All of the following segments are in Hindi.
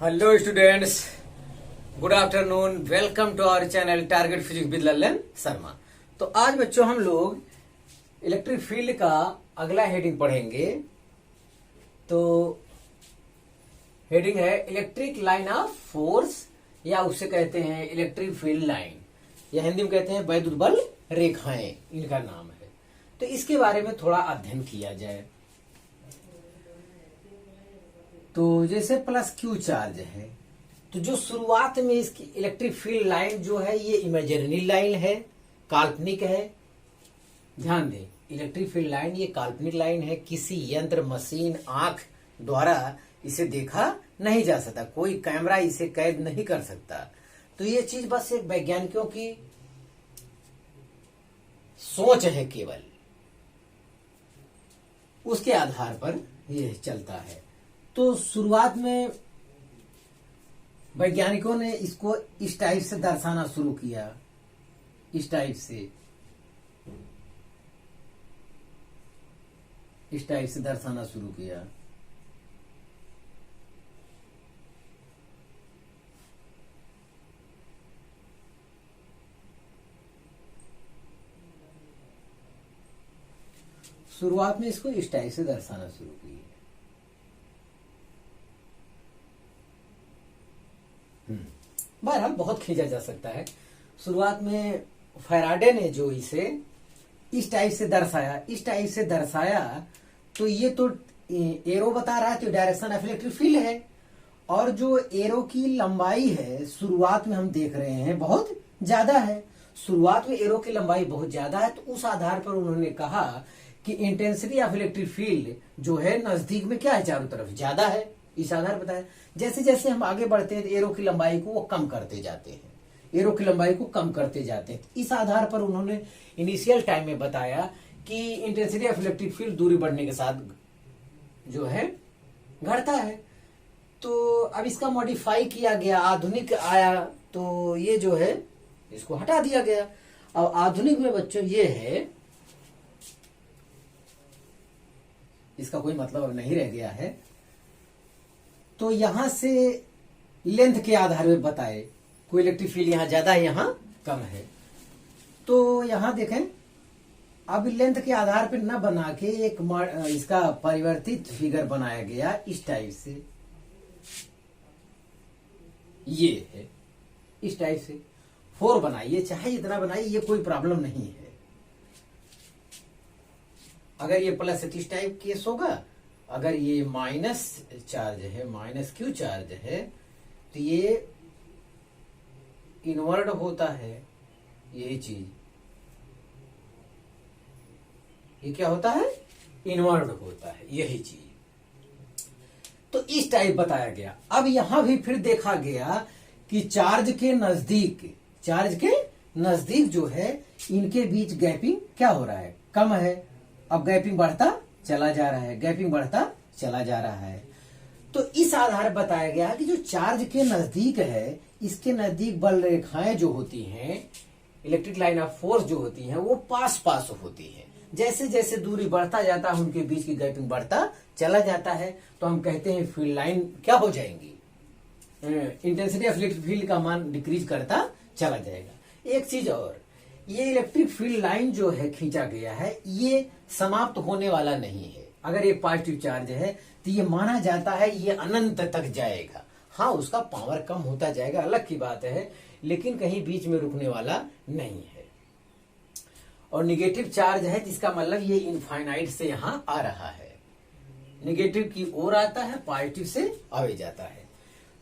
Hello students, good afternoon. Welcome to our channel target physics with Lallan Sharma. तो आज बच्चों हम लोग इलेक्ट्रिक फील्ड का अगला हेडिंग पढ़ेंगे। तो हेडिंग है इलेक्ट्रिक लाइन ऑफ फोर्स, या उसे कहते हैं इलेक्ट्रिक फील्ड लाइन, या हिंदी में कहते हैं वैद्युत बल रेखाएं, इनका नाम है। तो इसके बारे में थोड़ा अध्ययन किया जाए। तो जैसे प्लस क्यू चार्ज है, तो जो शुरुआत में इसकी इलेक्ट्रिक फील्ड लाइन जो है ये इमेजिनरी लाइन है, काल्पनिक है। ध्यान दें, इलेक्ट्रिक फील्ड लाइन ये काल्पनिक लाइन है, किसी यंत्र, मशीन, आंख द्वारा इसे देखा नहीं जा सकता, कोई कैमरा इसे कैद नहीं कर सकता। तो ये चीज बस एक वैज्ञानिकों की सोच है, केवल उसके आधार पर ये चलता है। तो शुरुआत में वैज्ञानिकों ने इसको इस टाइप से दर्शाना शुरू किया, इस टाइप से दर्शाना शुरू किया। शुरुआत में इसको इस टाइप से दर्शाना शुरू किया। बहरहाल बहुत खींचा जा सकता है। शुरुआत में फैराडे ने जो इसे इस टाइप से दर्शाया, तो ये तो एरो बता रहा है, तो डायरेक्शन ऑफ इलेक्ट्रिक फील्ड है। और जो एरो की लंबाई है शुरुआत में हम देख रहे हैं बहुत ज्यादा है। शुरुआत में एरो की लंबाई बहुत ज्यादा है, तो उस आधार पर उन्होंने कहा कि इंटेंसिटी ऑफ इलेक्ट्रिक फील्ड जो है नजदीक में क्या है, चारों तरफ ज्यादा है। इस आधार बताया। जैसे जैसे हम आगे बढ़ते हैं तो एरो की लंबाई को वो कम करते जाते हैं, इस आधार पर उन्होंने इनिशियल टाइम में बताया कि इंटेंसिटी ऑफ इलेक्ट्रिक फील्ड दूरी बढ़ने के साथ जो है घटता है। तो अब इसका मॉडिफाई किया गया, आधुनिक आया, तो ये जो है इसको हटा दिया गया। अब आधुनिक में बच्चों ये है, इसका कोई मतलब अब नहीं रह गया है। तो यहां से लेंथ के आधार पर बताए, कोई इलेक्ट्रिक फील्ड यहां ज्यादा है, यहां कम है। तो यहां देखें, अब लेंथ के आधार पर न बना के एक इसका परिवर्तित फिगर बनाया गया इस टाइप से। ये है इस टाइप से 4 बनाइए, चाहे इतना बनाइए, ये कोई प्रॉब्लम नहीं है। अगर ये प्लस इस टाइप केस होगा, अगर ये माइनस चार्ज है, माइनस क्यू चार्ज है, तो ये इनवर्ड होता है। यही चीज, ये क्या होता है, इनवर्ड होता है, यही चीज। तो इस टाइप बताया गया। अब यहां भी फिर देखा गया कि चार्ज के नजदीक जो है इनके बीच गैपिंग क्या हो रहा है, कम है। अब गैपिंग बढ़ता चला जा रहा है, तो इस आधार बताया गया कि जो चार्ज के नजदीक है, इसके नजदीक बल रेखाएं जो होती हैं, इलेक्ट्रिक लाइन ऑफ फोर्स जो होती हैं, वो पास होती है। जैसे जैसे दूरी बढ़ता जाता है, उनके बीच की गैपिंग बढ़ता चला जाता है। तो हम कहते हैं फील्ड लाइन क्या हो जाएंगी, इंटेंसिटी ऑफ इलेक्ट्रिक फील्ड का मान डिक्रीज करता चला जाएगा। एक चीज और, ये इलेक्ट्रिक फील्ड लाइन जो है खींचा गया है, ये समाप्त होने वाला नहीं है। अगर ये पॉजिटिव चार्ज है तो ये माना जाता है ये अनंत तक जाएगा। हाँ, उसका पावर कम होता जाएगा, अलग की बात है, लेकिन कहीं बीच में रुकने वाला नहीं है। और निगेटिव चार्ज है, जिसका मतलब ये इनफाइनाइट से यहां आ रहा है, निगेटिव की ओर आता है, पॉजिटिव से आगे जाता है।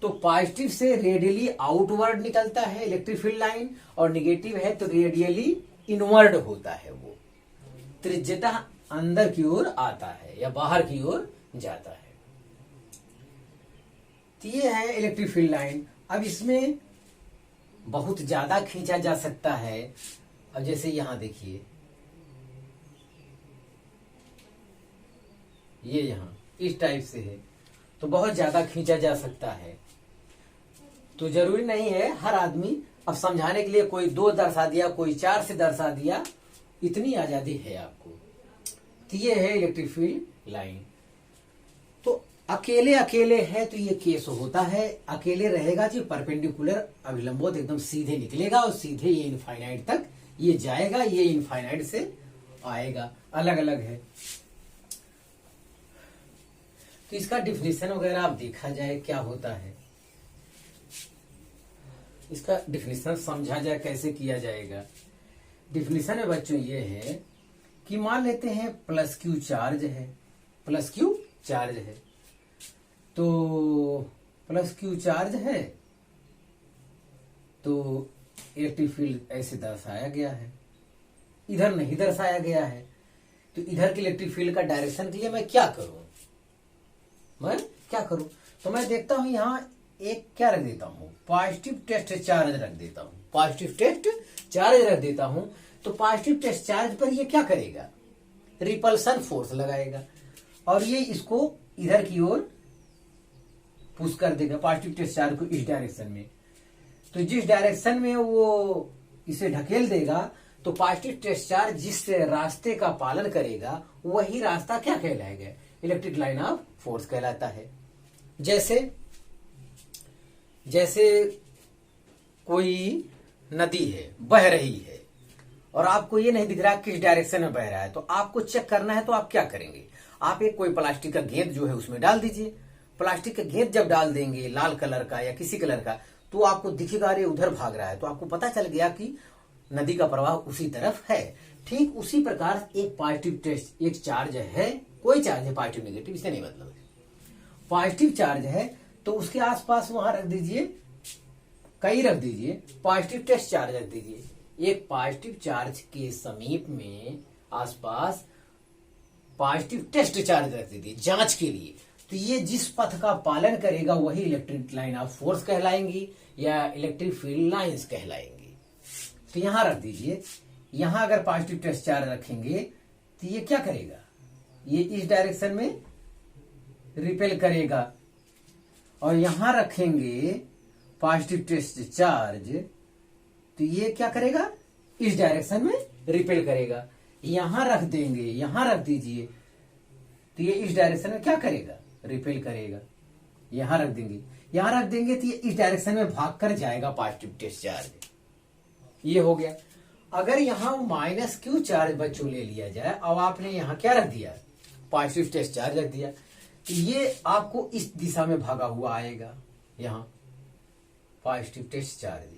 तो पॉजिटिव से रेडियली आउटवर्ड निकलता है इलेक्ट्रिक फील्ड लाइन, और निगेटिव है तो रेडियली इनवर्ड होता है। वो त्रिज्यता अंदर की ओर आता है या बाहर की ओर जाता है। तो ये है इलेक्ट्रिक फील्ड लाइन। अब इसमें बहुत ज्यादा खींचा जा सकता है। अब जैसे यहां देखिए, ये यहां इस टाइप से है, तो बहुत ज्यादा खींचा जा सकता है। तो जरूरी नहीं है हर आदमी, अब समझाने के लिए कोई 2 दर्शा दिया, कोई 4 से दर्शा दिया, इतनी आजादी है आपको। तो ये है इलेक्ट्रिक फील्ड लाइन। तो अकेले अकेले है तो ये केस होता है, अकेले रहेगा जो परपेंडिकुलर अभिलंबोत एकदम सीधे निकलेगा और सीधे ये इनफाइनाइट तक ये जाएगा, ये इनफाइनाइट से आएगा, अलग अलग है। तो इसका डिफिनेशन वगैरह आप देखा जाए क्या होता है, इसका डिफिनेशन समझा जाए कैसे किया जाएगा। डिफिनेशन में बच्चों ये है कि मान लेते हैं प्लस क्यू चार्ज है, प्लस क्यू चार्ज है, तो प्लस क्यू चार्ज है तो इलेक्ट्रिक फील्ड ऐसे दर्शाया गया है, इधर नहीं दर्शाया गया है। तो इधर की इलेक्ट्रिक फील्ड का डायरेक्शन के लिए मैं क्या करूं, तो मैं देखता हूं यहां एक क्या रख देता हूं, पॉजिटिव टेस्ट चार्ज रख देता हूं, पॉजिटिव टेस्ट चार्ज रख देता हूं। तो पॉजिटिव टेस्ट चार्ज पर ये क्या करेगा, रिपल्सन फोर्स लगाएगा और ये इसको इधर की ओर पुश कर देगा, पॉजिटिव टेस्ट चार्ज को इस डायरेक्शन में। तो जिस डायरेक्शन में वो इसे ढकेल देगा तो पॉजिटिव टेस्ट चार्ज जिस रास्ते का पालन करेगा वही रास्ता क्या कहलाएगा, इलेक्ट्रिक लाइन ऑफ फोर्स कहलाता है। जैसे कोई नदी है, बह रही है और आपको ये नहीं दिख रहा किस डायरेक्शन में बह रहा है, तो आपको चेक करना है तो आप क्या करेंगे, आप एक कोई प्लास्टिक का गेंद जो है उसमें डाल दीजिए। प्लास्टिक का गेंद जब डाल देंगे लाल कलर का या किसी कलर का, तो आपको दिखेगा अरे उधर भाग रहा है, तो आपको पता चल गया कि नदी का प्रवाह उसी तरफ है। ठीक उसी प्रकार एक पॉजिटिव टेस्ट एक चार्ज है, कोई चार्ज है पॉजिटिव नेगेटिव इससे नहीं मतलब है, पॉजिटिव चार्ज है तो उसके आसपास वहां रख दीजिए, कई रख दीजिए, पॉजिटिव टेस्ट चार्ज रख दीजिए। एक पॉजिटिव चार्ज के समीप में आसपास पॉजिटिव टेस्ट चार्ज रख दीजिए जांच के लिए। तो ये जिस पथ का पालन करेगा वही इलेक्ट्रिक लाइन ऑफ फोर्स कहलाएंगी या इलेक्ट्रिक फील्ड लाइंस कहलाएंगी। तो यहां रख दीजिए, यहां अगर पॉजिटिव टेस्ट चार्ज रखेंगे तो ये क्या करेगा, ये इस डायरेक्शन में रिपेल करेगा और यहां रखेंगे पॉजिटिव टेस्ट चार्ज तो ये क्या करेगा, इस डायरेक्शन में रिपेल करेगा। यहां रख देंगे, यहां रख दीजिए तो ये इस डायरेक्शन में क्या करेगा, रिपेल करेगा। यहां रख देंगे तो ये इस डायरेक्शन में भाग कर जाएगा पॉजिटिव टेस्ट चार्ज, ये हो गया। अगर यहां माइनस क्यू चार्ज बच्चों ले लिया जाए, अब आपने यहां क्या रख दिया, पॉजिटिव टेस्ट चार्ज रख दिया, तो ये आपको इस दिशा में भागा हुआ आएगा, यहां पॉजिटिव टेस्ट चार्ज।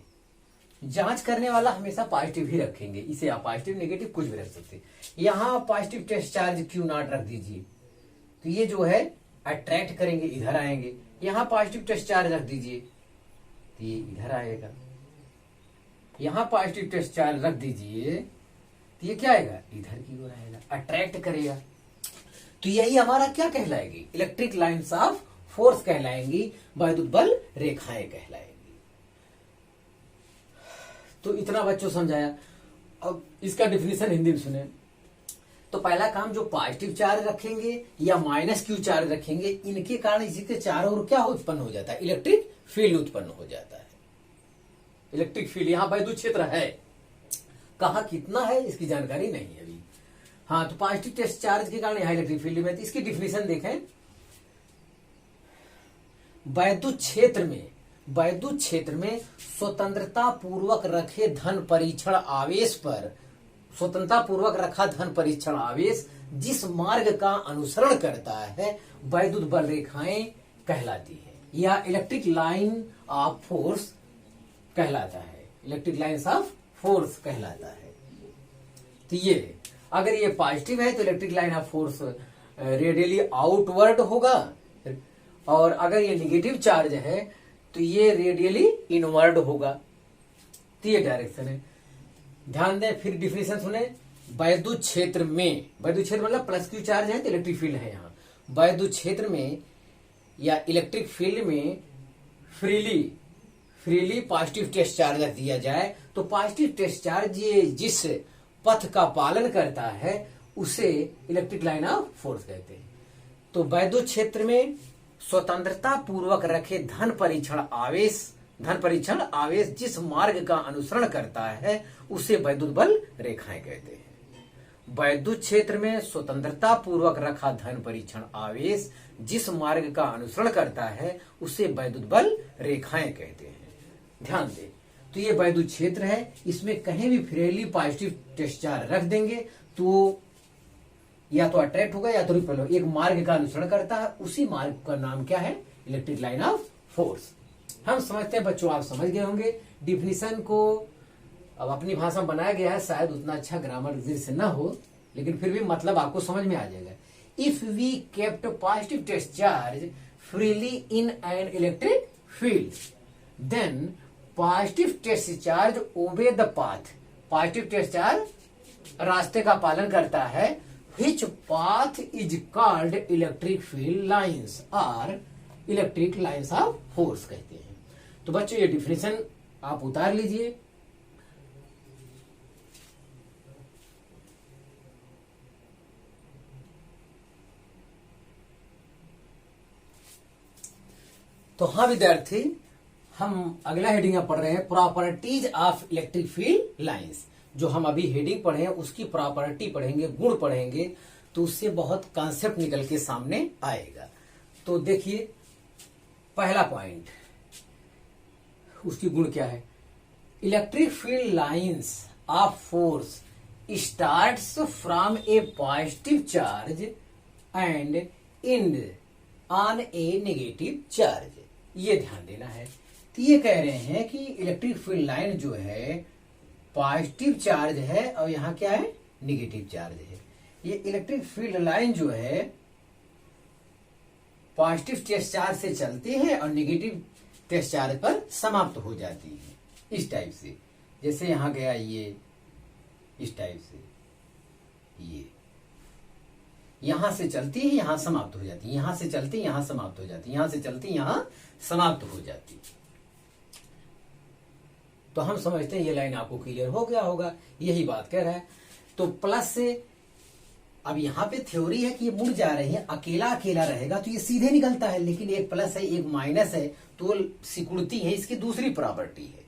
जांच करने वाला हमेशा पॉजिटिव ही रखेंगे, इसे आप पॉजिटिव नेगेटिव कुछ भी रख सकते। यहां positive test charge Q naught रख दीजिए तो ये जो है अट्रैक्ट करेंगे, इधर आएंगे। यहां पॉजिटिव टेस्ट चार्ज रख दीजिए तो ये इधर आएगा। यहां पॉजिटिव टेस्ट चार्ज रख दीजिए तो ये क्या आएगा, इधर की ओर आएगा, अट्रैक्ट करेगा। तो यही हमारा क्या कहलाएगी, इलेक्ट्रिक लाइन्स ऑफ फोर्स कहलाएंगी, वैद्युत बल रेखाएं कहलाएंगी। तो इतना बच्चों समझाया। अब इसका डिफिनेशन हिंदी में सुने तो पहला काम, जो पॉजिटिव चार्ज रखेंगे या माइनस क्यू चार्ज रखेंगे, इनके कारण इसी के चारों ओर क्या उत्पन्न हो जाता है, इलेक्ट्रिक फील्ड उत्पन्न हो जाता है। इलेक्ट्रिक फील्ड यहां वैद्युत क्षेत्र है, कहां कितना है इसकी जानकारी नहीं है अभी। हाँ, तो पॉजिटिव टेस्ट चार्ज के कारण यहां इलेक्ट्रिक फील्ड में, इसकी डिफिनेशन देखें, वैद्युत क्षेत्र में स्वतंत्रता पूर्वक रखे धन परीक्षण आवेश पर, स्वतंत्रता पूर्वक रखा धन परीक्षण आवेश जिस मार्ग का अनुसरण करता है वैद्युत बल रेखाएं कहलाती है, या इलेक्ट्रिक लाइन ऑफ फोर्स कहलाता है, इलेक्ट्रिक लाइन्स ऑफ फोर्स कहलाता है। तो ये अगर ये पॉजिटिव है तो electric line of force radially outward होगा, और अगर ये नेगेटिव चार्ज है तो ये रेडियली इनवर्ड होगा। तो ये डायरेक्शन है, ध्यान दें। फिर डिफिनेशन सुने, वैद्युत क्षेत्र मतलब प्लस क्यू चार्ज है तो इलेक्ट्रिक फील्ड है। यहाँ वैद्युत क्षेत्र में या इलेक्ट्रिक फील्ड में फ्रीली पॉजिटिव टेस्ट चार्ज दिया जाए तो पॉजिटिव टेस्ट चार्ज ये जिस पथ का पालन करता है उसे इलेक्ट्रिक लाइन ऑफ फोर्स कहते हैं। तो वैद्युत क्षेत्र में स्वतंत्रता पूर्वक रखे धन परीक्षण आवेश जिस मार्ग का अनुसरण करता है उसे वैद्युत बल रेखाएं कहते हैं। वैद्युत क्षेत्र में स्वतंत्रता पूर्वक रखा धन परीक्षण आवेश जिस मार्ग का अनुसरण करता है उसे वैद्युत बल रेखाएं कहते हैं। ध्यान दें, तो ये वैद्युत क्षेत्र है, इसमें कहीं भी फ्रीली पॉजिटिव टेस्ट चार्ज रख देंगे तो या तो अट्रैक्ट होगा या तो रिपेल होगा। एक मार्ग का अनुसरण करता है, उसी मार्ग का नाम क्या है? Electric line of force. हम समझते हैं बच्चों, आप समझ गए होंगे। डिफिनीशन को अब अपनी भाषा में बनाया गया है, शायद उतना अच्छा ग्रामर से न हो, लेकिन फिर भी मतलब आपको समझ में आ जाएगा। If we kept positive test charge freely in an electric field then positive test charge obey the path. Positive test charge रास्ते का पालन करता है। Which path is called electric field lines और इलेक्ट्रिक लाइन्स ऑफ फोर्स कहते हैं। तो बच्चों ये डिफिनेशन आप उतार लीजिए। तो हाँ विद्यार्थी, हम अगला हेडिंग में पढ़ रहे हैं properties of electric field lines. जो हम अभी हेडिंग पढ़े हैं उसकी प्रॉपर्टी पढ़ेंगे, गुण पढ़ेंगे, तो उससे बहुत कॉन्सेप्ट निकल के सामने आएगा। तो देखिए पहला पॉइंट, उसकी गुण क्या है? Electric field lines of force starts from A positive charge and and on A negative charge. ये ध्यान देना है। तो ये कह रहे हैं कि इलेक्ट्रिक फील्ड लाइन जो है पॉजिटिव चार्ज है और यहाँ क्या है? नेगेटिव चार्ज है। ये इलेक्ट्रिक फील्ड लाइन जो है पॉजिटिव टेस्ट चार्ज से चलती है और नेगेटिव टेस्ट चार्ज पर समाप्त हो जाती है। इस टाइप से, जैसे यहां गया ये, इस टाइप से ये यहां से चलती है, यहां समाप्त हो जाती है, यहां से चलती, यहां समाप्त हो जाती, यहां से चलती, यहां समाप्त हो जाती। तो हम समझते हैं ये लाइन आपको क्लियर हो गया होगा, यही बात कह रहा है। तो प्लस से अब यहाँ पे थ्योरी है कि ये मुड़ जा रही है, अकेला अकेला रहेगा तो ये सीधे निकलता है, लेकिन एक प्लस है एक माइनस है तो सिकुड़ती है। इसकी दूसरी प्रॉपर्टी है,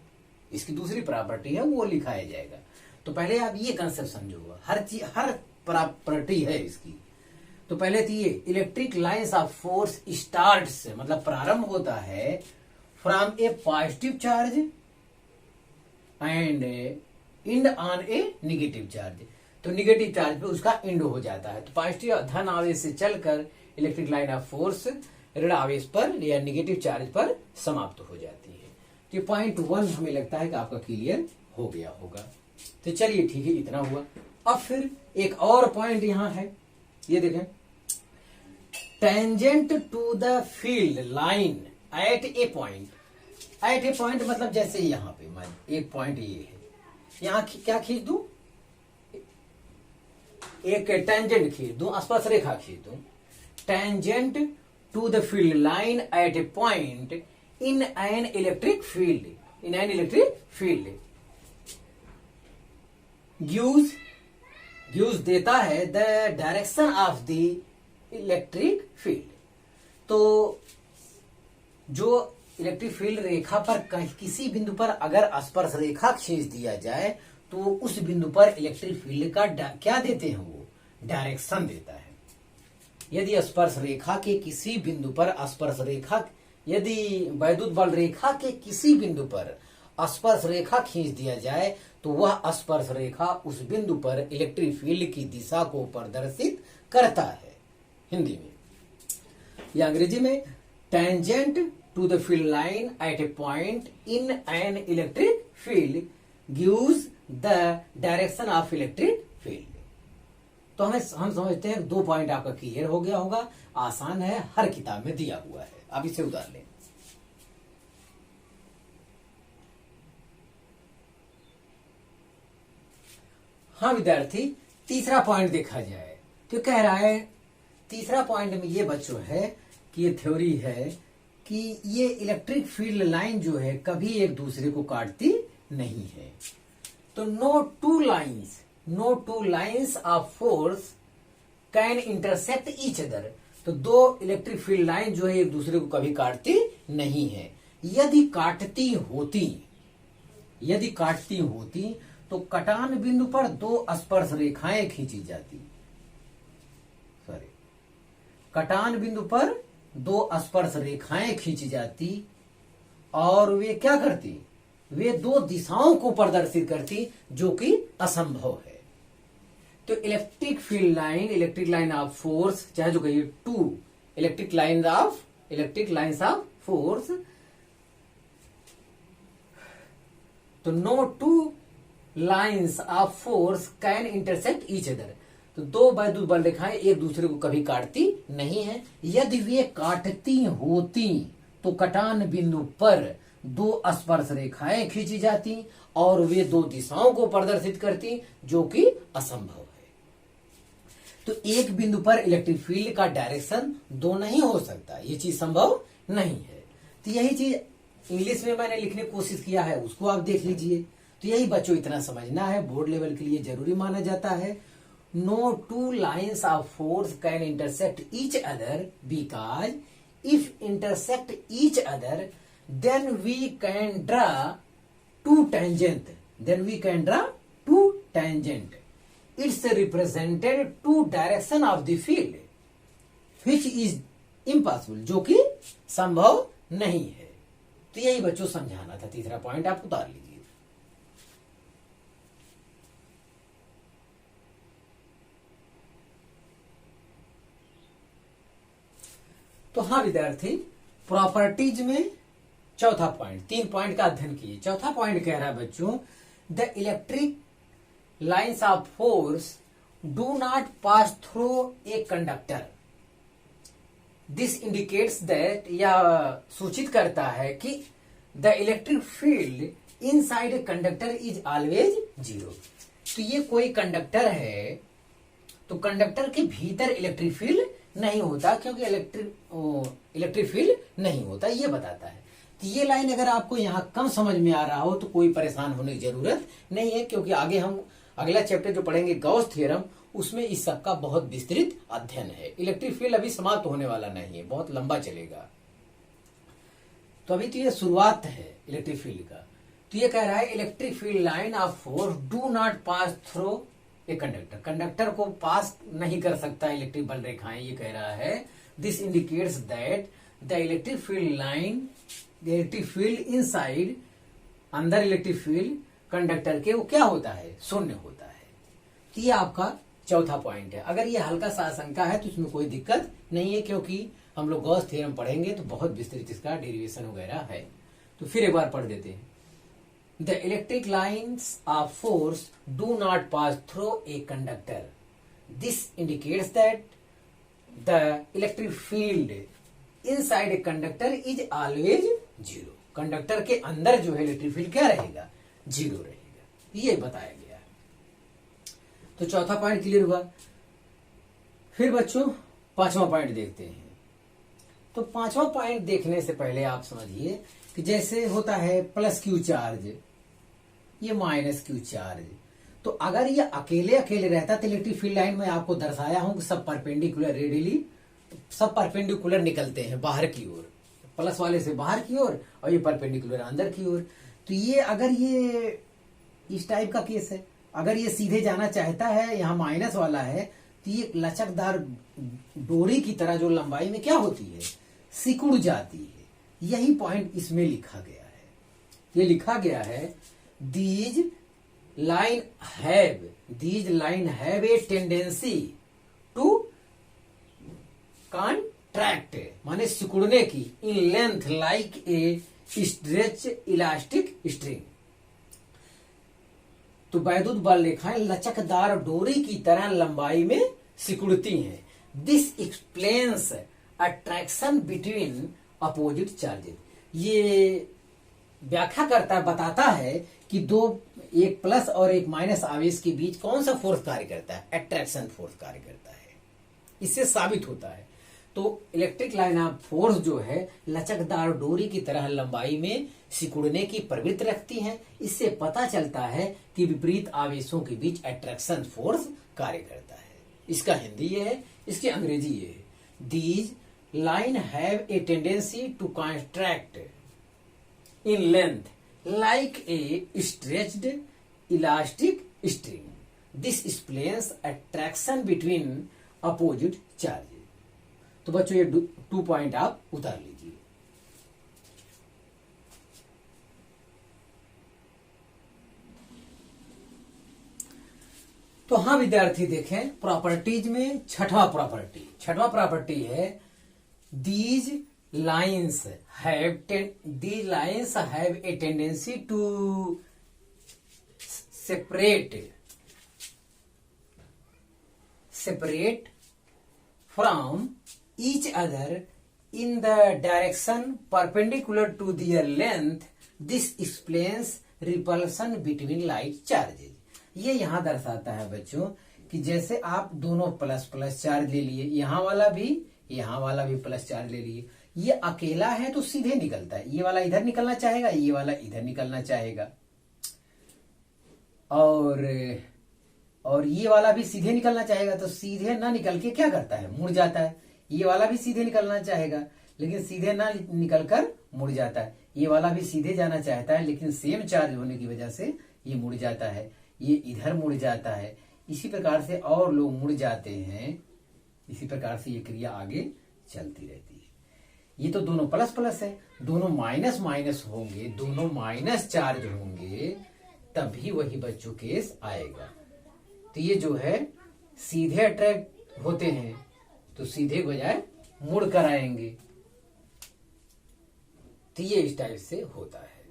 इसकी दूसरी प्रॉपर्टी है, वो लिखाया जाएगा। तो पहले आप ये कंसेप्ट समझो, हर चीज हर प्रॉपर्टी है इसकी। तो पहले तो ये electric lines of force start से मतलब प्रारंभ होता है from A positive charge and and on A negative charge. तो नेगेटिव चार्ज पे उसका एंड हो जाता है। तो पॉजिटिव धन आवेश से चलकर इलेक्ट्रिक लाइन ऑफ फोर्स ऋण आवेश पर या नेगेटिव चार्ज पर समाप्त हो जाती है। तो पॉइंट 1 हमें लगता है कि आपका क्लियर हो गया होगा। तो चलिए ठीक है, इतना हुआ। अब फिर एक और पॉइंट यहां है, ये देखें, tangent to the field line at a point. At a point मतलब जैसे यहां पे मैं एक पॉइंट ये है, यहां क्या खींच दूं? एक टेंजेंट खींच दूं, स्पर्श रेखा खींच दूं। Tangent to the field line at a point in an electric field, in an electric field gives देता है the direction of the electric field. तो जो इलेक्ट्रिक फील्ड रेखा पर किसी बिंदु पर अगर स्पर्श रेखा खींच दिया जाए तो उस बिंदु पर इलेक्ट्रिक फील्ड का क्या देते हैं? वो डायरेक्शन देता है। यदि स्पर्श रेखा के किसी बिंदु पर स्पर्श रेखा, यदि वैद्युत बल रेखा के किसी बिंदु पर स्पर्श रेखा खींच दिया जाए तो वह स्पर्श रेखा उस बिंदु पर इलेक्ट्रिक फील्ड की दिशा को प्रदर्शित करता है। हिंदी में या अंग्रेजी में, tangent to the field line at a point in an electric field gives the direction of electric field. तो हम समझते हैं 2 पॉइंट आपका क्लियर हो गया होगा। आसान है, हर किताब में दिया हुआ है। अब इसे उतार लें। हाँ विद्यार्थी, तीसरा पॉइंट देखा जाए तो कह रहा है, तीसरा पॉइंट में ये बच्चों है कि ये थ्योरी है कि ये इलेक्ट्रिक फील्ड लाइन जो है कभी एक दूसरे को काटती नहीं है। तो no two lines of force can intersect each other. तो 2 इलेक्ट्रिक फील्ड लाइन जो है एक दूसरे को कभी काटती नहीं है। यदि काटती होती तो कटान बिंदु पर दो स्पर्श रेखाएं खींची जाती, सॉरी, कटान बिंदु पर दो स्पर्श रेखाएं खींची जाती और वे क्या करती, वे दो दिशाओं को प्रदर्शित करती जो कि असंभव है। तो electric field line, electric line of force, चाहे जो कहिए two electric lines of force, तो no two lines of force can intersect each other. तो दो वैद्युत बल रेखाएं एक दूसरे को कभी काटती नहीं है। यदि वे काटती होती तो कटान बिंदु पर दो स्पर्श रेखाएं खींची जाती और वे दो दिशाओं को प्रदर्शित करती जो कि असंभव है। तो एक बिंदु पर इलेक्ट्रिक फील्ड का डायरेक्शन दो नहीं हो सकता, ये चीज संभव नहीं है। तो यही चीज इंग्लिश में मैंने लिखने की कोशिश किया है, उसको आप देख लीजिए। तो यही बच्चों इतना समझना है, बोर्ड लेवल के लिए जरूरी माना जाता है। No two lines of force can intersect each other because if intersect each other then we can draw two tangent, it's represented two direction of the field which is impossible, जो कि संभव नहीं है। तो यही बच्चों समझाना था। तीसरा पॉइंट आप उतार लीजिए। तो हाँ विद्यार्थी, प्रॉपर्टीज में चौथा पॉइंट, 3 पॉइंट का अध्ययन किए। चौथा पॉइंट कह रहा है बच्चों, the electric lines of force do not pass through a conductor. This indicates that, यह सूचित करता है कि the electric field inside a conductor is always zero. तो ये कोई कंडक्टर है तो कंडक्टर के भीतर इलेक्ट्रिक फील्ड नहीं होता, क्योंकि इलेक्ट्रिक फील्ड नहीं होता, ये बताता है। तो ये लाइन अगर आपको यहां कम समझ में आ रहा हो तो कोई परेशान होने की जरूरत नहीं है, क्योंकि आगे हम अगला चैप्टर जो पढ़ेंगे गॉस थ्योरम, उसमें इस सब का बहुत विस्तृत अध्ययन है। इलेक्ट्रिक फील्ड अभी समाप्त होने वाला नहीं है, बहुत लंबा चलेगा। तो अभी तो ये शुरुआत है इलेक्ट्रिक फील्ड का। तो ये कह रहा है electric field line of force do not pass through a conductor, conductor को पास नहीं कर सकता इलेक्ट्रिक बल रेखाएं, ये कह रहा है। This indicates that the electric field line, the electric field inside, अंदर इलेक्ट्रिक फील्ड कंडक्टर के वो क्या होता है, शून्य होता है। तो ये आपका चौथा पॉइंट है। अगर ये हल्का सा आशंका है तो इसमें कोई दिक्कत नहीं है, क्योंकि हम लोग गॉस थ्योरम पढ़ेंगे तो बहुत विस्तृत इसका डेरिवेशन वगैरह है। तो फिर एक बार पढ़ देते हैं। The electric lines of force do not pass through a conductor. This indicates that the electric field inside a conductor is always zero. Conductor के अंदर जो है इलेक्ट्रिक फील्ड क्या रहेगा, जीरो रहेगा, ये बताया गया है। तो चौथा पॉइंट क्लियर हुआ। फिर बच्चों पांचवा पॉइंट देखते हैं। तो पांचवा पॉइंट देखने से पहले आप समझिए कि जैसे होता है प्लस क्यू चार्ज, ये माइनस क्यू चार्ज, तो अगर ये अकेले अकेले रहता तो इलेक्ट्रिक फील्ड लाइन में आपको दर्शाया हूं कि सब परपेंडिकुलर, रेडियली सब परपेंडिकुलर निकलते हैं बाहर की ओर, प्लस वाले से बाहर की ओर और ये परपेंडिकुलर अंदर की ओर। तो ये अगर ये इस टाइप का केस है, अगर ये सीधे जाना चाहता है, यहाँ माइनस वाला है, तो ये लचकदार डोरी की तरह जो लंबाई में क्या होती है, सिकुड़ जाती है। यही पॉइंट इसमें लिखा गया है। ये लिखा गया है These line have a tendency to contract, माने सिकुड़ने की, in length like a stretch elastic string। तो वैद्युत बल रेखाएं लचकदार डोरी की तरह लंबाई में सिकुड़ती हैं। This explains attraction between opposite charges। ये व्याख्या करता है, बताता है कि दो, एक प्लस और एक माइनस आवेश के बीच कौन सा फोर्स कार्य करता है, अट्रैक्शन फोर्स कार्य करता है। इससे साबित होता है। तो इलेक्ट्रिक लाइन ऑफ फोर्स जो है लचकदार डोरी की तरह लंबाई में सिकुड़ने की प्रवृत्ति रखती है। इससे पता चलता है कि विपरीत आवेशों के बीच अट्रैक्शन फोर्स कार्य करता है। इसका हिंदी ये है, इसकी अंग्रेजी ये है। These line have a tendency to contract in length like a stretched elastic string. This explains attraction between opposite charges. तो बच्चों ये 2 पॉइंट आप उतार लीजिए। तो हाँ विद्यार्थी देखें, प्रॉपर्टीज में छठवां प्रॉपर्टी है these lines have a tendency to separate from each other in the direction perpendicular to their length. This explains repulsion between light charges. ये यहां दर्शाता है बच्चों कि जैसे आप दोनों प्लस प्लस चार्ज ले लिए, यहां वाला भी प्लस चार्ज ले लिए, ये अकेला है तो सीधे निकलता है, ये वाला इधर निकलना चाहेगा, ये वाला इधर निकलना चाहेगा, और ये वाला भी सीधे निकलना चाहेगा, तो सीधे ना निकल के क्या करता है, मुड़ जाता है। ये वाला भी सीधे निकलना चाहेगा लेकिन सीधे ना निकलकर मुड़ जाता है। ये वाला भी सीधे जाना चाहता है लेकिन सेम चार्ज होने की वजह से ये मुड़ जाता है, ये इधर मुड़ जाता है। इसी प्रकार से और लोग मुड़ जाते हैं। इसी प्रकार से ये क्रिया आगे चलती रहती है। ये तो दोनों प्लस प्लस है, दोनों माइनस माइनस होंगे, दोनों माइनस चार्ज होंगे, तभी वही बच्चों केस आएगा। तो ये जो है सीधे अट्रैक्ट होते हैं तो सीधे बजाय मुड़ कर आएंगे। तो ये इस टाइप से होता है।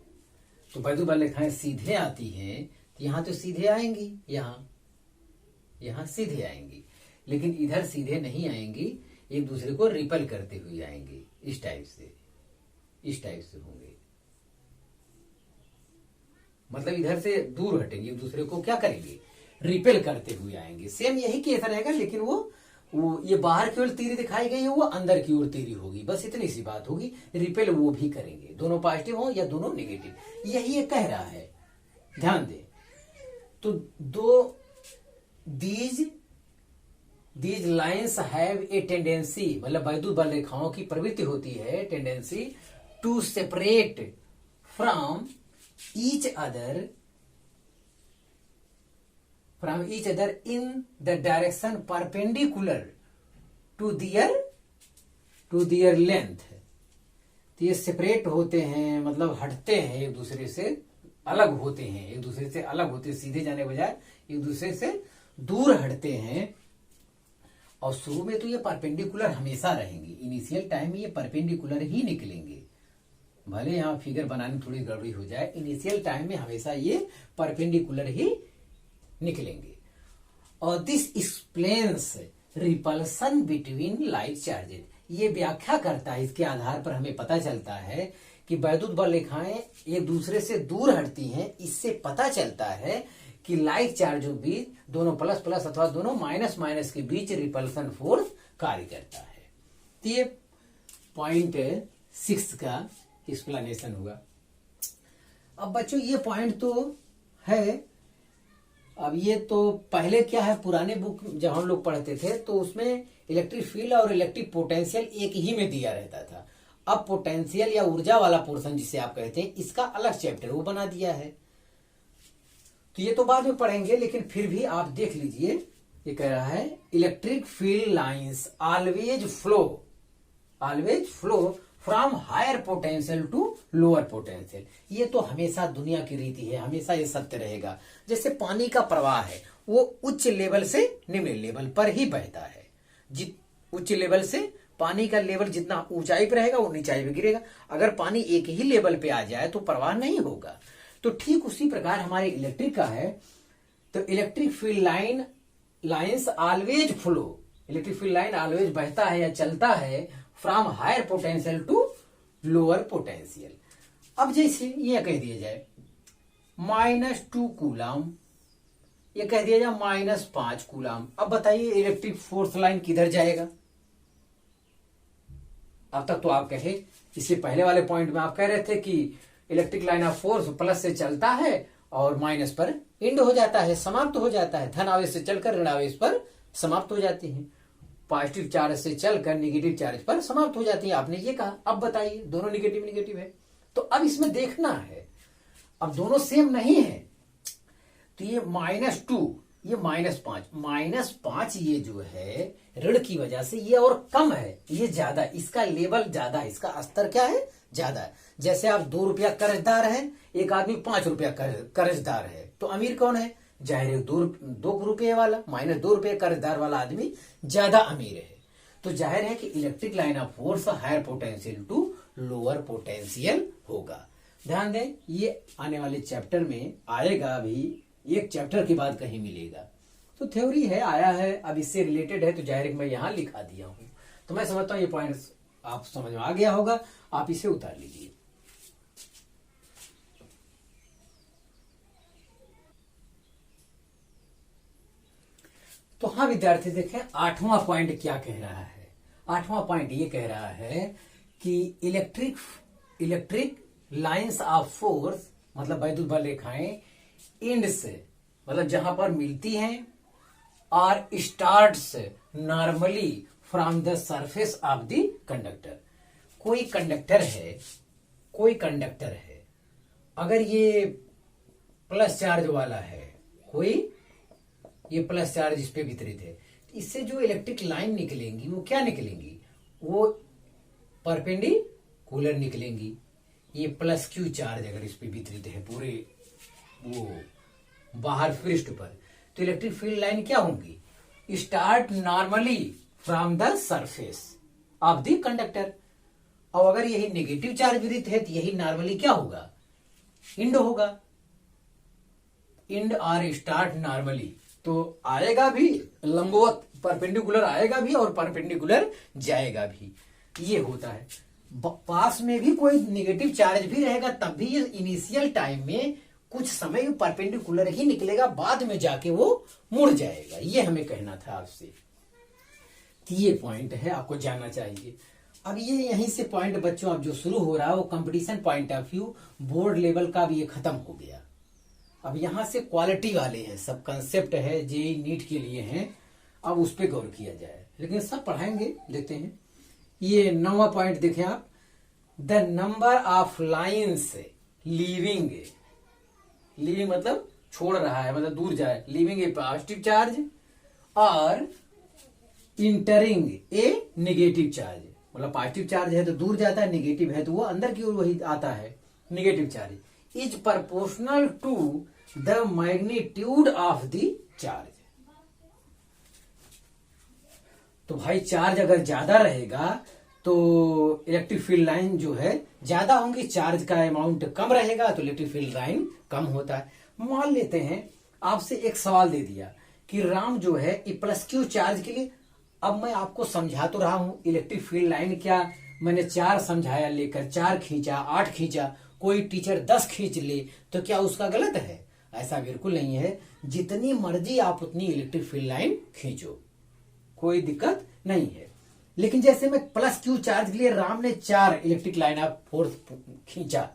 तो वैद्युत बल रेखाएं सीधे आती हैं तो यहां तो सीधे आएंगी, यहां सीधे आएंगी, लेकिन इधर सीधे नहीं आएंगी, एक दूसरे को रिपल करते हुए आएंगे। इस टाइप से होंगे, मतलब इधर से दूर हटेंगे, एक दूसरे को क्या करेंगे, रिपेल करते हुए आएंगे। सेम यही केस रहेगा, लेकिन वो ये बाहर की ओर तीरी दिखाई गई है, वो अंदर की ओर तीरी होगी, बस इतनी सी बात होगी। रिपेल वो भी करेंगे, दोनों पॉजिटिव हो या दोनों नेगेटिव, यही ये कह रहा है, ध्यान दें। तो these lines have a tendency, मतलब वैद्युत बल रेखाओं की प्रवृत्ति होती है, tendency to separate from each other in the direction perpendicular to their length। तो ये सेपरेट होते हैं, मतलब हटते हैं, एक दूसरे से अलग होते हैं, सीधे जाने बजाय एक दूसरे से दूर हटते हैं। और शुरू में तो ये परपेंडिकुलर हमेशा रहेंगे, इनिशियल टाइम में ये परपेंडिकुलर ही निकलेंगे, भले यहां फिगर बनाने थोड़ी गड़बड़ी हो जाए, इनिशियल टाइम में हमेशा ये परपेंडिकुलर ही निकलेंगे। और this explains repulsion between light charges. ये व्याख्या करता है, इसके आधार पर हमें पता चलता है कि वैद्युत बल रेखाएं एक दूसरे से दूर हटती हैं। इससे पता चलता है कि लाइट चार्जों बीच, दोनों प्लस प्लस अथवा दोनों माइनस माइनस के बीच रिपल्सन फोर्स कार्य करता है। तो ये पॉइंट 6 का एक्सप्लेनेशन हुआ। अब बच्चों ये पॉइंट तो है, अब ये तो पहले क्या है, पुराने बुक जब हम लोग पढ़ते थे तो उसमें इलेक्ट्रिक फील्ड और इलेक्ट्रिक पोटेंशियल एक ही में दिया रहता था। अब पोटेंशियल या ऊर्जा वाला पोर्शन जिसे आप कहते हैं, इसका अलग चैप्टर वो बना दिया है। तो ये तो बाद में पढ़ेंगे, लेकिन फिर भी आप देख लीजिए, ये कह रहा है electric field lines always flow from higher potential to lower potential. ये तो हमेशा दुनिया की रीति है, हमेशा ये सत्य रहेगा। जैसे पानी का प्रवाह है, वो उच्च लेवल से निम्न लेवल पर ही बहता है। उच्च लेवल से पानी का लेवल जितना ऊंचाई पर रहेगा वो नीचाई पे गिरेगा। अगर पानी एक ही लेवल पे आ जाए तो प्रवाह नहीं होगा। तो ठीक उसी प्रकार हमारे इलेक्ट्रिक का है। तो electric field lines always flow, electric field line always बहता है या चलता है from higher potential to lower potential. अब जैसे ये कह दिया जाए -2 कूलम, ये कह दिया जाए -5 कूलम। अब बताइए इलेक्ट्रिक फोर्स लाइन किधर जाएगा? अब तक तो आप कहे, इससे पहले वाले पॉइंट में आप कह रहे थे कि electric line of force plus से चलता है और माइनस पर एंड हो जाता है, समाप्त हो जाता है। धन आवेश से चलकर ऋण आवेश पर समाप्त हो जाती है, पॉजिटिव चार्ज से चलकर नेगेटिव चार्ज पर समाप्त हो जाती है। आपने ये कहा। अब बताइए दोनों नेगेटिव है, तो अब इसमें देखना है, अब दोनों सेम नहीं है, तो ये -2, ये -5 ये जो है ऋण की वजह से ये और कम है, ये ज्यादा, इसका लेवल ज्यादा है, इसका स्तर क्या है, ज्यादा है। जैसे आप 2 रुपया कर्जदार है, एक आदमी 5 रुपया कर्जदार है, तो अमीर कौन है, जाहिर है 2 रुपये वाला, -2 रुपये कर्जदार वाला आदमी ज्यादा अमीर है। तो जाहिर है कि electric line of force higher potential to lower potential होगा। ध्यान दें, ये आने वाले चैप्टर में आएगा, अभी एक चैप्टर के बाद कहीं मिलेगा। तो थ्योरी है, आया है, अब इससे रिलेटेड है, तो जाहिर है मैं यहां लिखा दिया हूं। तो मैं समझता हूं ये पॉइंट्स आप समझ में आ गया होगा, आप इसे उतार लीजिए। तो हाँ विद्यार्थी, देखें 8वां पॉइंट क्या कह रहा है। 8वां पॉइंट ये कह रहा है कि इलेक्ट्रिक लाइंस ऑफ फोर्स, मतलब वैद्युत बल रेखाएं इंड से, मतलब जहां पर मिलती हैं, और starts normally from the surface of the conductor. कोई कंडक्टर है, अगर ये प्लस चार्ज वाला है, कोई ये प्लस चार्ज इस पे वितरित है, इससे जो इलेक्ट्रिक लाइन निकलेंगी वो क्या निकलेंगी, वो परपेंडिकुलर निकलेंगी। ये प्लस क्यू चार्ज अगर इस पे वितरित है पूरे वो बाहर पृष्ठ पर, तो इलेक्ट्रिक फील्ड लाइन क्या होंगी, start normally from the surface of the conductor. और अगर यही नेगेटिव चार्ज वितरित है तो यही नॉर्मली क्या होगा, इंड होगा, इंड और स्टार्ट नॉर्मली। तो आएगा भी लंबवत, परपेंडिकुलर आएगा भी और परपेंडिकुलर जाएगा भी, ये होता है। पास में भी कोई नेगेटिव चार्ज भी रहेगा तब भी ये इनिशियल टाइम में कुछ समय परपेंडिकुलर ही निकलेगा, बाद में जाके वो मुड़ जाएगा। ये हमें कहना था आपसे, तो ये पॉइंट है, आपको जानना चाहिए। अब ये यहीं से पॉइंट बच्चों अब जो शुरू हो रहा है वो competition point of view, board level का भी ये खत्म हो गया। अब यहां से क्वालिटी वाले हैं, सब कंसेप्ट है जेई नीट के लिए हैं, अब उस पर गौर किया जाए, लेकिन सब पढ़ाएंगे, देखते हैं। ये 9वां पॉइंट देखें आप, the number of lines leaving मतलब छोड़ रहा है, मतलब दूर जाए, लीविंग ए पॉजिटिव चार्ज और इंटरिंग ए नेगेटिव चार्ज, मतलब पॉजिटिव चार्ज है तो दूर जाता है, नेगेटिव है तो वो अंदर की ओर वही आता है, negative charge is proportional to the magnitude of the charge. तो भाई चार्ज अगर ज्यादा रहेगा तो इलेक्ट्रिक फील्ड लाइन जो है ज्यादा होंगी, चार्ज का अमाउंट कम रहेगा तो इलेक्ट्रिक फील्ड लाइन कम होता है। मान लेते हैं आपसे एक सवाल दे दिया कि राम जो है ये प्लस क्यू चार्ज के लिए, अब मैं आपको समझा तो रहा हूं इलेक्ट्रिक फील्ड लाइन क्या, मैंने 4 समझाया, लेकर 4 खींचा, 8 खींचा, कोई टीचर 10 खींच ले तो क्या उसका गलत है? ऐसा बिल्कुल नहीं है, जितनी मर्जी आप उतनी इलेक्ट्रिक फील्ड लाइन खींचो, कोई दिक्कत नहीं है। लेकिन जैसे मैं प्लस क्यू चार्ज के लिए राम ने 4 इलेक्ट्रिक लाइन ऑफ फोर्स खींचा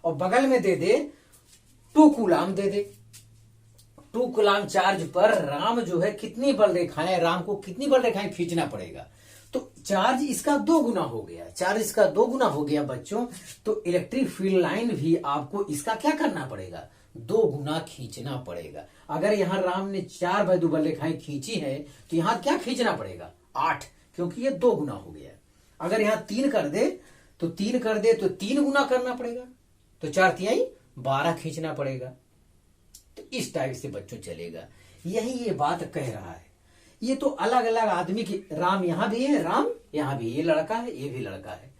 और बगल में दे दे 2 कूलाम दे दे, 2 कूलाम चार्ज पर राम जो है कितनी बल रेखाएं, राम को कितनी बल रेखाएं खींचना पड़ेगा, तो चार्ज इसका 2 गुना हो गया, चार्ज इसका 2 गुना हो गया बच्चों। तो इलेक्ट्रिक फील्ड लाइन भी आपको इसका क्या करना पड़ेगा, 2 गुना खींचना पड़ेगा। अगर यहां राम ने 4 वैद्युत बल रेखाएं खींची है तो यहां क्या खींचना पड़ेगा, 8, क्योंकि ये 2 गुना हो गया। अगर यहां 3 कर दे तो 3 गुना करना पड़ेगा, तो 4 तिहाई 12 खींचना पड़ेगा। तो इस टाइप से बच्चों चलेगा, यही ये बात कह रहा है। ये तो अलग अलग आदमी की, राम यहां भी है, राम यहां भी, ये लड़का है, ये भी लड़का है,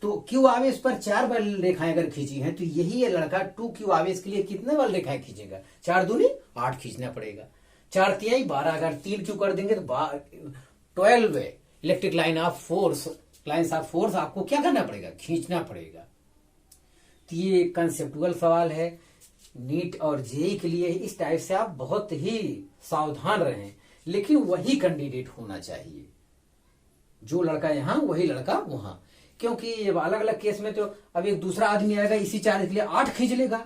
तो क्यू आवेश पर 4 बल रेखाएं अगर खींची हैं तो यही ये लड़का 2 क्यू आवेश के लिए कितने बल रेखाएं खींचेगा, 4 दूनी 8 खींचना पड़ेगा, 4 तिहाई 12, अगर 3 क्यू कर देंगे तो 12 electric line of force, lines of force आपको क्या करना पड़ेगा, खींचना पड़ेगा। तो ये कंसेप्टुअल सवाल है नीट और जेई के लिए, इस टाइप से आप बहुत ही सावधान रहें, लेकिन वही कैंडिडेट होना चाहिए, जो लड़का यहां वही लड़का वहां, क्योंकि अलग अलग केस में तो अब एक दूसरा आदमी आएगा इसी चार्ज के लिए 8 खींच लेगा,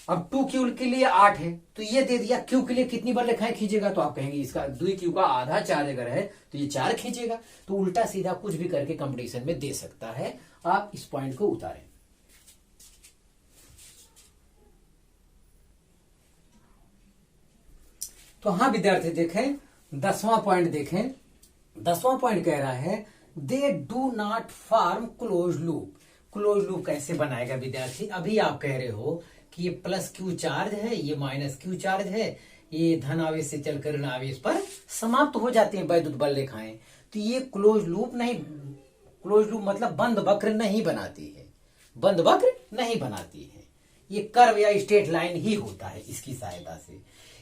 अब 2 क्यू के लिए 8 है तो ये दे दिया, क्यू के लिए कितनी बल रेखाएं खींचेगा, तो आप कहेंगे इसका 2 क्यू का आधा चार्ज अगर है तो ये 4 खींचेगा। तो उल्टा सीधा कुछ भी करके कंपटीशन में दे सकता है, आप इस पॉइंट को उतारें। तो हाँ विद्यार्थी देखें 10वां पॉइंट देखें। 10वां पॉइंट कह रहा है they do not form close loop. Close loop कैसे बनाएगा विद्यार्थी? अभी आप कह रहे हो कि ये प्लस क्यू चार्ज है, ये माइनस क्यू चार्ज है, ये धन आवेश से चलकर ऋण आवेश पर समाप्त हो जाती है वैद्युत बल रेखाएं। तो ये क्लोज लूप नहीं, क्लोज लूप मतलब बंद वक्र नहीं बनाती है, बंद वक्र नहीं बनाती है। ये कर्व या स्ट्रेट लाइन ही होता है इसकी सहायता से।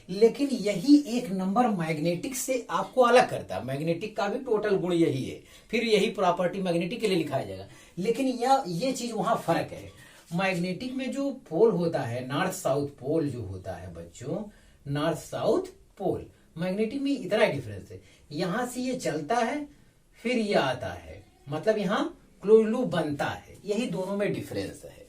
लेकिन यही एक नंबर मैग्नेटिक से आपको अलग करता है। मैग्नेटिक का भी टोटल गुण यही है, फिर यही प्रॉपर्टी मैग्नेटिक के लिए लिखाया जाएगा। लेकिन ये चीज वहां फर्क है। मैग्नेटिक में जो पोल होता है, नॉर्थ साउथ पोल जो होता है बच्चों, नॉर्थ साउथ पोल, मैग्नेटिक में इतना डिफरेंस है। यहां से ये चलता है फिर ये आता है, मतलब यहां क्लोज लूप बनता है। यही दोनों में डिफरेंस है।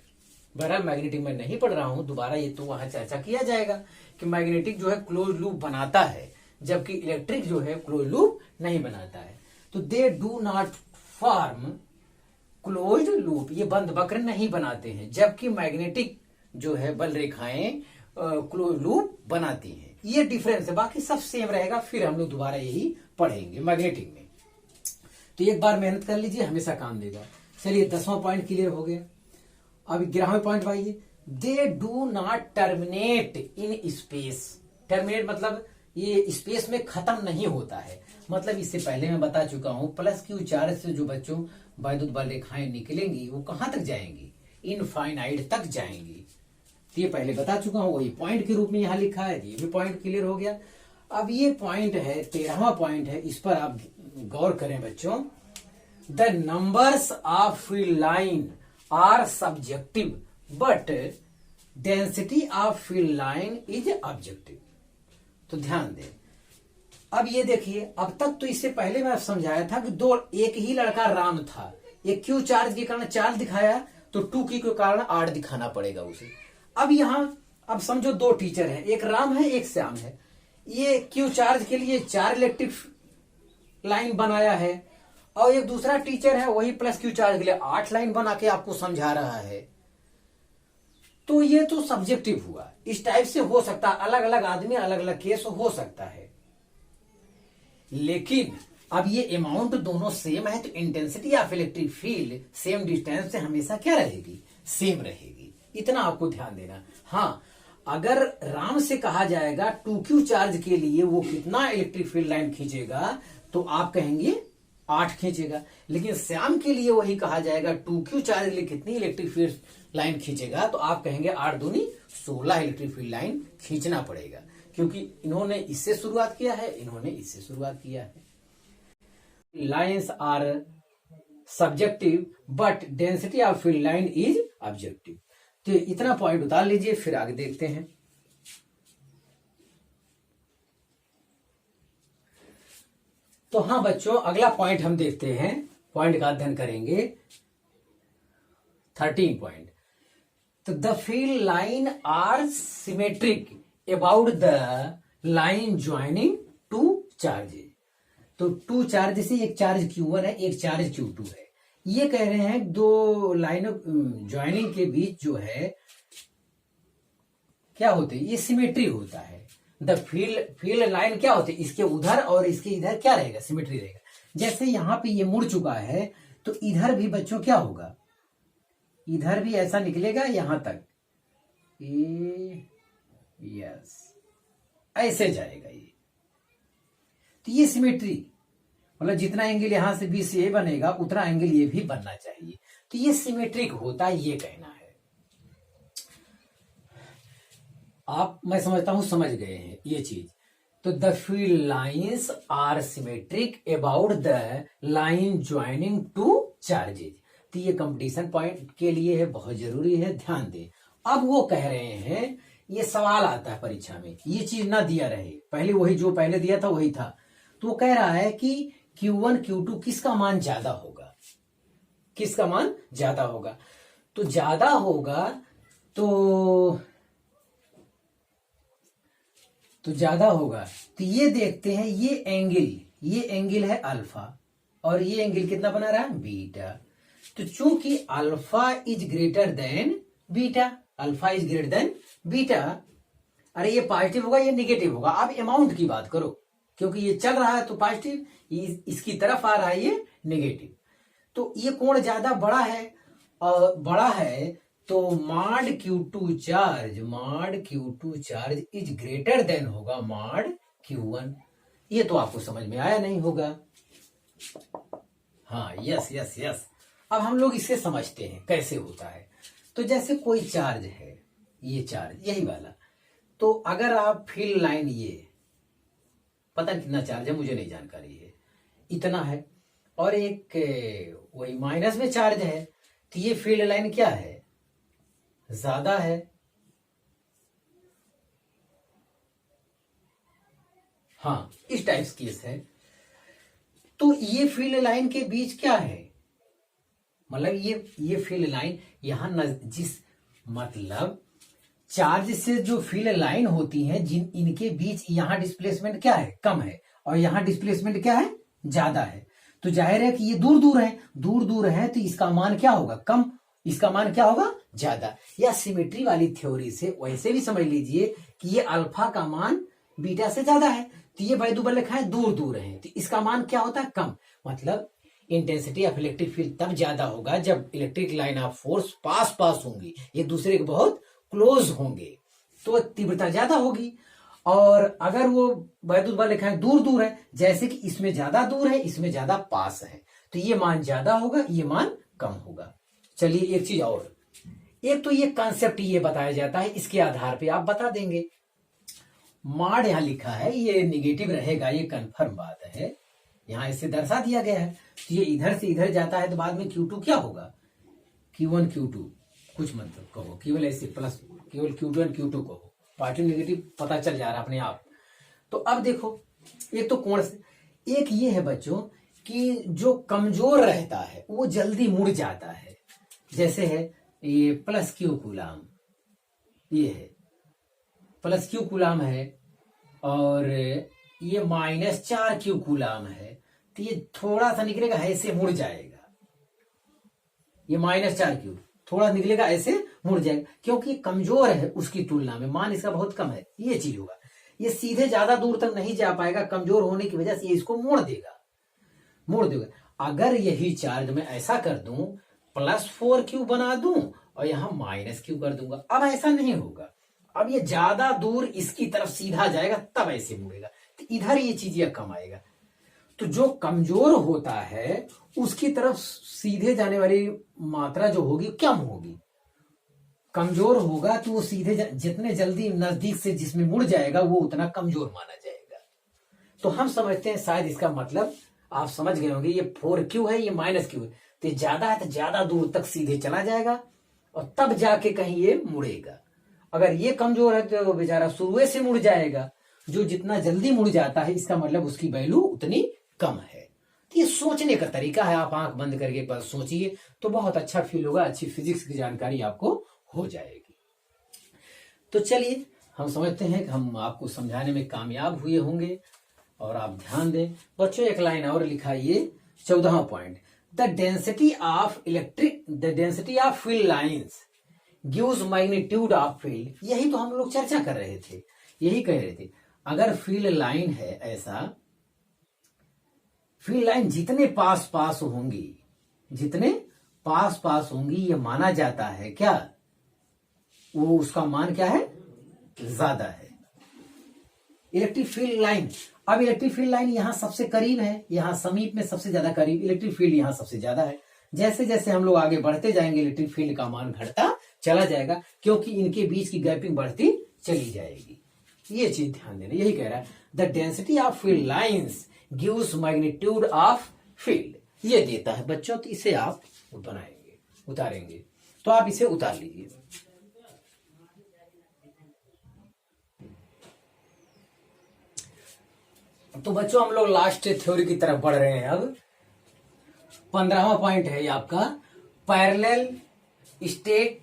बहरहाल मैग्नेटिक में नहीं पढ़ रहा हूं, दोबारा ये तो वहां चर्चा किया जाएगा कि मैग्नेटिक जो है क्लोज लूप बनाता है, जबकि इलेक्ट्रिक जो है क्लोज लूप नहीं बनाता है। तो they do not form closed loop, ये बंद वक्र नहीं बनाते हैं, जबकि मैग्नेटिक जो है बल रेखाएं क्लोज लूप बनाती हैं। ये डिफरेंस है, बाकी सब सेम रहेगा। फिर हम लोग दोबारा यही पढ़ेंगे मैग्नेटिक में। तो एक बार मेहनत कर लीजिए, हमेशा काम देगा। चलिए 10वां पॉइंट क्लियर हो गया। अब 11वें पॉइंट आइए। They do not terminate in space. Terminate मतलब ये स्पेस में खत्म नहीं होता है। मतलब इससे पहले मैं बता चुका हूं, प्लस क्यू चार्ज से जो बच्चों वैद्युत बल रेखाएं निकलेंगी वो कहां तक जाएंगी? इनफाइनाइट तक जाएंगी। तो ये पहले बता चुका हूं, वही पॉइंट के रूप में यहां लिखा है। ये भी पॉइंट क्लियर हो गया। अब ये पॉइंट है 13वां पॉइंट है, इस पर आप गौर करें बच्चों। The numbers of field line are subjective but density of field line is objective. तो ध्यान दें। अब ये देखिए, अब तक तो इससे पहले मैं समझाया था कि एक ही लड़का राम था। एक क्यू चार्ज के कारण चार्ज दिखाया, तो 2 की के कारण 8 दिखाना पड़ेगा उसे। अब यहां अब समझो 2 टीचर हैं, एक राम है एक श्याम है। ये क्यू चार्ज के लिए 4 इलेक्ट्रिक लाइन बनाया है, और एक दूसरा टीचर है वही प्लस क्यू चार्ज के लिए 8 लाइन बना के आपको समझा रहा है। तो ये तो सब्जेक्टिव हुआ। इस टाइप से हो सकता है, अलग अलग आदमी अलग अलग केस हो सकता है। लेकिन अब ये अमाउंट दोनों सेम है, तो intensity of electric field same distance से हमेशा क्या रहेगी? सेम रहेगी। इतना आपको ध्यान देना। हाँ, अगर राम से कहा जाएगा 2Q चार्ज के लिए वो कितना इलेक्ट्रिक फील्ड लाइन खींचेगा, तो आप कहेंगे 8 खींचेगा। लेकिन श्याम के लिए वही कहा जाएगा 2Q चार्ज के लिए कितनी इलेक्ट्रिक फील्ड लाइन खींचेगा, तो आप कहेंगे 8 दूनी 16 इलेक्ट्रिक फील्ड लाइन खींचना पड़ेगा, क्योंकि इन्होंने इससे शुरुआत किया है, इन्होंने इससे शुरुआत किया है। Lines are subjective but density of field line is objective. तो इतना पॉइंट उतार लीजिए, फिर आगे देखते हैं। तो हाँ बच्चों, अगला पॉइंट हम देखते हैं, पॉइंट का अध्ययन करेंगे। 13 पॉइंट। तो the field line are symmetric about the line joining 2 charges. तो 2 चार्ज से एक चार्ज Q1 है, एक चार्ज Q2 है। ये कह रहे हैं 2 लाइन ज्वाइनिंग के बीच जो है क्या होते हैं? ये सिमेट्री होता है। द फील्ड लाइन क्या होती है? इसके उधर और इसके इधर क्या रहेगा? सिमेट्री रहेगा। जैसे यहां पे ये मुड़ चुका है, तो इधर भी बच्चों क्या होगा? इधर भी ऐसा निकलेगा यहां तक, यस, ऐसे जाएगा ये। तो ये सिमेट्री मतलब जितना एंगल यहां से बी से ए बनेगा, उतना एंगल ये भी बनना चाहिए। तो ये सिमेट्रिक होता है, ये कहना है। आप, मैं समझता हूं समझ गए हैं ये चीज। तो the field lines are symmetric about the line joining 2 charges. तो ये कंपटीशन पॉइंट के लिए है, बहुत जरूरी है, ध्यान दें। अब वो कह रहे हैं, ये सवाल आता है परीक्षा में, ये चीज ना दिया रहे, पहले वही जो पहले दिया था वही था। तो वो कह रहा है कि Q1 Q2 किसका मान ज्यादा होगा? किसका मान ज्यादा होगा? तो ज्यादा होगा तो ज्यादा होगा तो ये देखते हैं, ये एंगल है अल्फा, और ये एंगल कितना बना रहा है? बीटा। तो चूंकि alpha is greater than beta, alpha is greater than beta, अरे ये पॉजिटिव होगा ये निगेटिव होगा। आप अमाउंट की बात करो, क्योंकि ये चल रहा है तो पॉजिटिव, इसकी तरफ आ रहा है ये नेगेटिव। तो ये कोण ज्यादा बड़ा है, और बड़ा है तो mod Q2 charge is greater than होगा मॉड Q1। ये तो आपको समझ में आया नहीं होगा। हाँ, यस यस यस। अब हम लोग इसे समझते हैं कैसे होता है। तो जैसे कोई चार्ज है, ये चार्ज यही वाला, तो अगर आप फील्ड लाइन, ये पता नहीं कितना चार्ज है, मुझे नहीं जानकारी है, इतना है, और एक वही माइनस में चार्ज है, तो ये फील्ड लाइन क्या है, ज्यादा है। हाँ, इस टाइप केस है। तो ये फील्ड लाइन के बीच क्या है, मतलब ये फील्ड लाइन यहां जिस मतलब चार्ज से जो फील्ड लाइन होती है, जिन इनके बीच यहां डिस्प्लेसमेंट क्या है, कम है, और यहां डिस्प्लेसमेंट क्या है, ज्यादा है। तो जाहिर है कि ये दूर दूर है, तो इसका मान क्या होगा, कम, इसका मान क्या होगा, ज्यादा। या सिमेट्री वाली थ्योरी से वैसे भी समझ लीजिए कि ये अल्फा का मान बीटा से ज्यादा है, तो ये बायदुबल लिखा है दूर है, तो इसका मान क्या होता है, कम। मतलब इंटेंसिटी ऑफ इलेक्ट्रिक फील्ड तब ज्यादा होगा जब electric line of force pass होंगी, एक दूसरे के बहुत क्लोज होंगे, तो तीव्रता ज्यादा होगी। और अगर वो वैद्युत बल लिखा है दूर है, जैसे कि इसमें ज्यादा दूर है, इसमें ज्यादा पास है, तो ये मान ज्यादा होगा, ये मान कम होगा। चलिए एक चीज और, एक तो ये कॉन्सेप्ट ये बताया जाता है, इसके आधार पे आप बता देंगे। मॉड यहां लिखा है, ये निगेटिव रहेगा, ये कंफर्म बात है, यहां इसे दर्शा दिया गया है। तो ये इधर से इधर जाता है, तो बाद में Q2 क्या होगा, Q1 Q2 कुछ मतलब कहो, केवल ऐसे प्लस, केवल Q1 Q2 कहो, पॉजिटिव नेगेटिव पता चल जा रहा है अपने आप। तो अब देखो, एक तो कोण से, एक ये है बच्चों कि जो कमजोर रहता है वो जल्दी मुड़ जाता है। जैसे है ये प्लस Q कूलाम, ये है प्लस Q कूलाम है, और ये -4Q कूलाम है, तो ये थोड़ा सा निकलेगा ऐसे मुड़ जाएगा, ये -4Q थोड़ा निकलेगा ऐसे मुड़ जाएगा, क्योंकि कमजोर है उसकी तुलना में, मान इसका बहुत कम है, ये चीज होगा। ये सीधे ज्यादा दूर तक नहीं जा पाएगा, कमजोर होने की वजह से ये इसको मोड़ देगा। अगर यही चार्ज मैं ऐसा कर दूं, +4Q बना दूं और यहां -Q कर दूंगा, अब ऐसा नहीं होगा। अब ये ज्यादा दूर इसकी तरफ सीधा जाएगा, तब ऐसे मुड़ेगा, तो इधर ये चीज ये कम आएगा। तो जो कमजोर होता है उसकी तरफ सीधे जाने वाली मात्रा जो होगी कम होगी, कमजोर होगा तो वो सीधे जितने जल्दी नजदीक से जिसमें मुड़ जाएगा वो उतना कमजोर माना जाएगा। तो हम समझते हैं शायद इसका मतलब आप समझ गए होंगे, ये 4Q है, ये -Q है, तो ज्यादा है तो ज्यादा दूर तक सीधे चला जाएगा और तब जाके कहीं ये मुड़ेगा। अगर ये कमजोर है तो बेचारा शुरू से मुड़ जाएगा, जो जितना जल्दी मुड़ जाता है इसका मतलब उसकी वैल्यू उतनी कम है। तो ये सोचने का तरीका है, आप आंख बंद करके बस सोचिए तो बहुत अच्छा फील होगा, अच्छी फिजिक्स की जानकारी आपको हो जाएगी। तो चलिए हम समझते हैं कि हम आपको समझाने में कामयाब हुए होंगे, और आप ध्यान दें बच्चों। एक लाइन और लिखाइए, 14वां point, the density of field lines gives magnitude of field. यही तो हम लोग चर्चा कर रहे थे, यही कह रहे थे। अगर फील्ड लाइन है ऐसा, फील्ड लाइन जितने पास होंगी, जितने पास होंगी, ये माना जाता है क्या, वो उसका मान क्या है, ज्यादा है। इलेक्ट्रिक फील्ड लाइन, अब इलेक्ट्रिक फील्ड लाइन यहां सबसे करीब है, यहां समीप में सबसे ज्यादा करीब, इलेक्ट्रिक फील्ड यहां सबसे ज्यादा है। जैसे जैसे हम लोग आगे बढ़ते जाएंगे इलेक्ट्रिक फील्ड का मान घटता चला जाएगा, क्योंकि इनके बीच की गैपिंग बढ़ती चली जाएगी। ये चीज ध्यान देना, यही कह रहा है, the density of field lines gives magnitude of field, ये देता है बच्चों। तो इसे आप बनाएंगे, उतारेंगे, तो आप इसे उतार लीजिए। तो बच्चों हम लोग लास्ट थ्योरी की तरफ बढ़ रहे हैं। अब 15वां पॉइंट है ये आपका, parallel state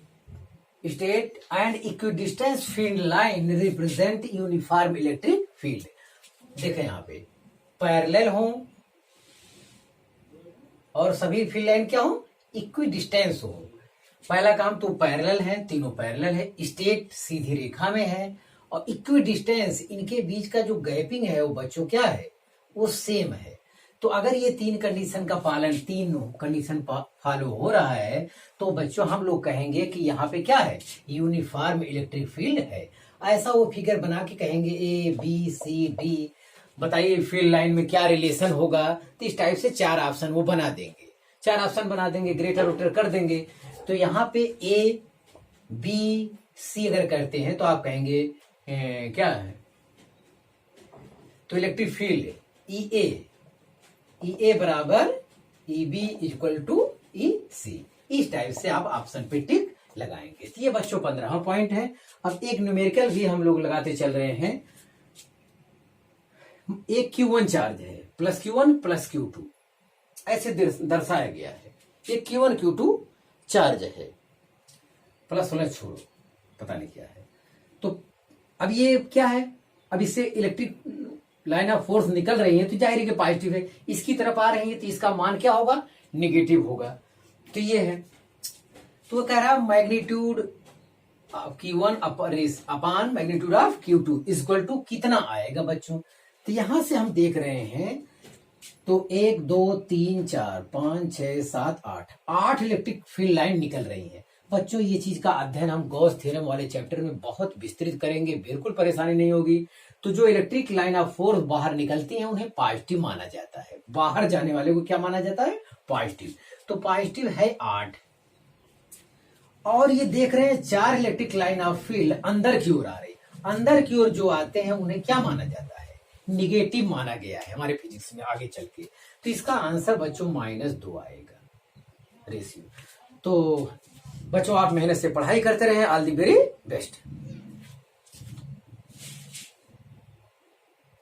and equidistance field line represent uniform electric field. देखें यहाँ पे पैरेलल हो और सभी फील्ड लाइन क्या हो, इक्विडिस्टेंस हो। पहला काम तो पैरेलल है, तीनों पैरेलल है, स्टेट सीधी रेखा में है, और इक्वी डिस्टेंस, इनके बीच का जो गैपिंग है वो बच्चों क्या है, वो सेम है। तो अगर ये तीन कंडीशन का पालन, तीनों कंडीशन फॉलो हो रहा है, तो बच्चों हम लोग कहेंगे कि यहाँ पे क्या है, यूनिफॉर्म इलेक्ट्रिक फील्ड है। ऐसा वो फिगर बना के कहेंगे ए बी सी डी, बताइए फील्ड लाइन में क्या रिलेशन होगा। तो इस टाइप से चार ऑप्शन वो बना देंगे, चार ऑप्शन बना देंगे, ग्रेटर रोटर कर देंगे। तो यहाँ पे ए बी सी अगर करते हैं तो आप कहेंगे क्या है, तो इलेक्ट्रिक फील्ड ई ए बराबर ई बी इक्वल टू ई सी। इस टाइप से आप ऑप्शन पे टिक लगाएंगे। तो ये बच्चों 15वां पॉइंट है। अब एक न्यूमेरिकल भी हम लोग लगाते चल रहे हैं। एक Q1 चार्ज है, प्लस Q1 प्लस Q2 ऐसे दर्शाया गया है। एक Q1 Q2 चार्ज है, प्लस प्लस छोड़ो पता नहीं क्या है। तो अब ये क्या है, अब इससे इलेक्ट्रिक लाइन ऑफ फोर्स निकल रही है, तो जाहिर है कि पॉजिटिव है। इसकी तरफ आ रही है तो इसका मान क्या होगा, निगेटिव होगा। तो ये है, तो वो कह रहा है magnitude Q1 upon magnitude of Q2 equal to कितना आएगा बच्चों। तो यहां से हम देख रहे हैं, तो 1 2 3 4 5 6 7 8 इलेक्ट्रिक फील्ड लाइन निकल रही है। बच्चों ये चीज का अध्ययन हम गॉस थ्योरम वाले चैप्टर में बहुत विस्तृत करेंगे, बिल्कुल परेशानी नहीं होगी। तो जो इलेक्ट्रिक लाइन ऑफ फोर्स बाहर निकलती है उन्हें पॉजिटिव माना जाता है, बाहर जाने वाले को क्या माना जाता है, पॉजिटिव। तो पॉजिटिव है 8। और ये देख रहे हैं 4 इलेक्ट्रिक लाइन ऑफ फील्ड अंदर की ओर आ रही, अंदर की ओर जो आते हैं उन्हें क्या माना जाता है, निगेटिव माना गया है हमारे फिजिक्स में आगे चल के। तो इसका आंसर बच्चों -2 आएगा रेशियो। तो बच्चों आप मेहनत से पढ़ाई करते रहे, ऑल दी वेरी बेस्ट।